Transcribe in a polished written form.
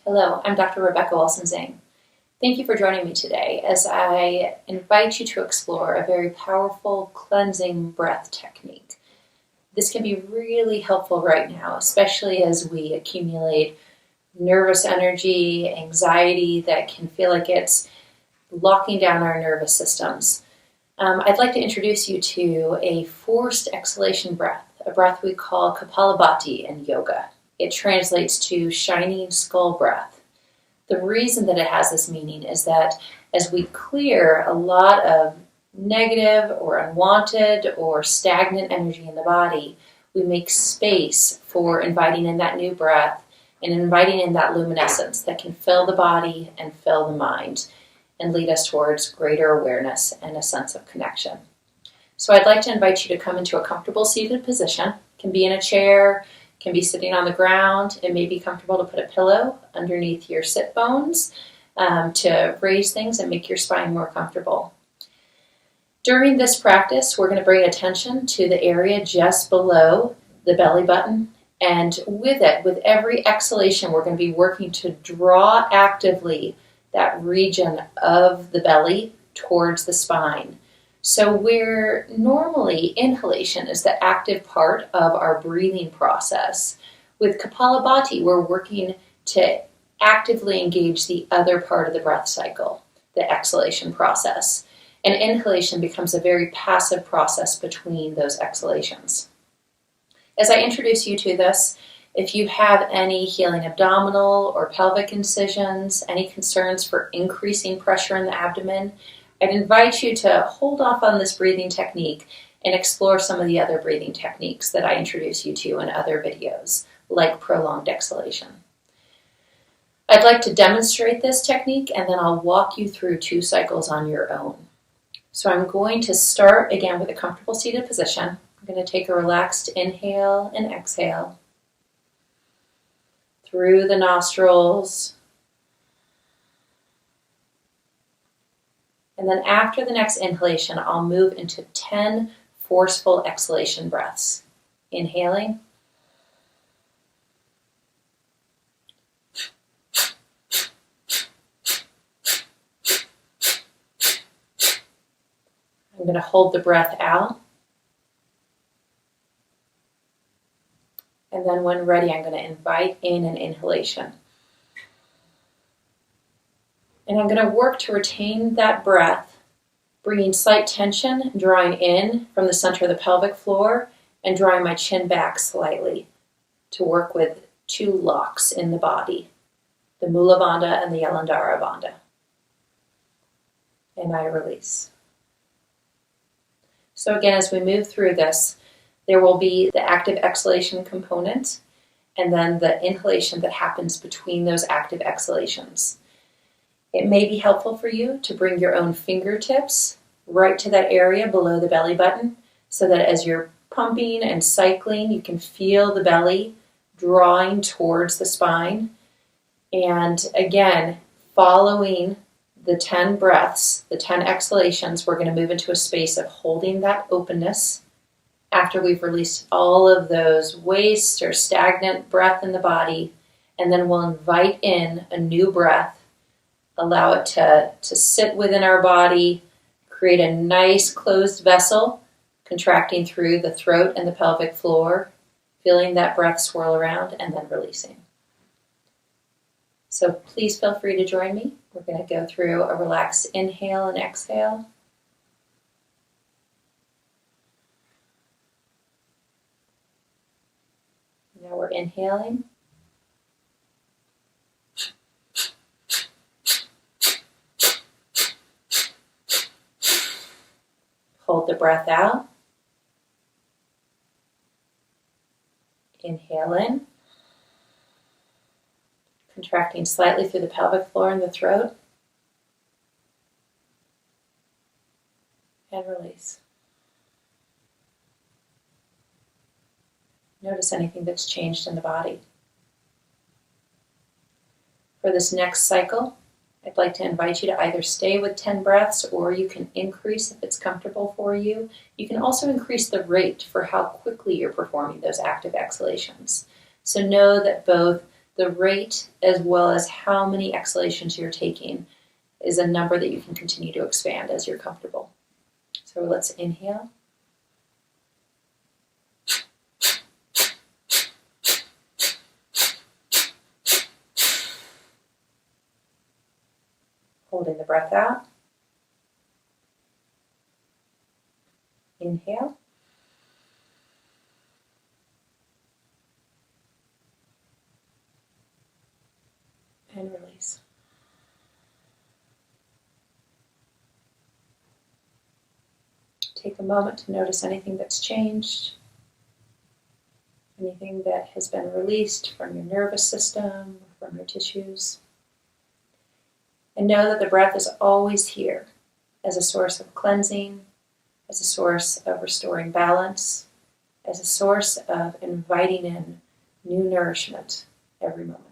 Hello, I'm Dr. Rebecca Wilson-Zing. Thank you for joining me today as I invite you to explore a very powerful cleansing breath technique. This can be really helpful right now, especially as we accumulate nervous energy, anxiety that can feel like it's locking down our nervous systems. I'd like to introduce you to a forced exhalation breath, a breath we call Kapalabhati in yoga. It translates to shining skull breath. The reason that it has this meaning is that as we clear a lot of negative or unwanted or stagnant energy in the body, we make space for inviting in that new breath and inviting in that luminescence that can fill the body and fill the mind and lead us towards greater awareness and a sense of connection. So I'd like to invite you to come into a comfortable seated position. It can be in a chair, can be sitting on the ground. It may be comfortable to put a pillow underneath your sit bones to raise things and make your spine more comfortable. During this practice, we're going to bring attention to the area just below the belly button. And with every exhalation, we're going to be working to draw actively that region of the belly towards the spine. So where normally inhalation is the active part of our breathing process, with Kapalabhati, we're working to actively engage the other part of the breath cycle, the exhalation process. And inhalation becomes a very passive process between those exhalations. As I introduce you to this, if you have any healing abdominal or pelvic incisions, any concerns for increasing pressure in the abdomen, I'd invite you to hold off on this breathing technique and explore some of the other breathing techniques that I introduce you to in other videos, like prolonged exhalation. I'd like to demonstrate this technique and then I'll walk you through 2 cycles on your own. So I'm going to start again with a comfortable seated position. I'm going to take a relaxed inhale and exhale through the nostrils. And then after the next inhalation, I'll move into 10 forceful exhalation breaths. Inhaling. I'm going to hold the breath out. And then when ready, I'm going to invite in an inhalation. And I'm going to work to retain that breath, bringing slight tension, drawing in from the center of the pelvic floor, and drawing my chin back slightly to work with 2 locks in the body, the Mula Bandha and the Yalandhara Bandha. And I release. So again, as we move through this, there will be the active exhalation component and then the inhalation that happens between those active exhalations. It may be helpful for you to bring your own fingertips right to that area below the belly button so that as you're pumping and cycling, you can feel the belly drawing towards the spine. And again, following the 10 breaths, the 10 exhalations, we're going to move into a space of holding that openness after we've released all of those waste or stagnant breath in the body. And then we'll invite in a new breath. Allow it to sit within our body, create a nice closed vessel, contracting through the throat and the pelvic floor, feeling that breath swirl around, and then releasing. So please feel free to join me. We're going to go through a relaxed inhale and exhale. Now we're inhaling. Hold the breath out. Inhale in. Contracting slightly through the pelvic floor and the throat. And release. Notice anything that's changed in the body. For this next cycle, I'd like to invite you to either stay with 10 breaths or you can increase if it's comfortable for you. You can also increase the rate for how quickly you're performing those active exhalations. So know that both the rate as well as how many exhalations you're taking is a number that you can continue to expand as you're comfortable. So let's inhale. Holding the breath out. Inhale. And release. Take a moment to notice anything that's changed, anything that has been released from your nervous system, from your tissues. And know that the breath is always here as a source of cleansing, as a source of restoring balance, as a source of inviting in new nourishment every moment.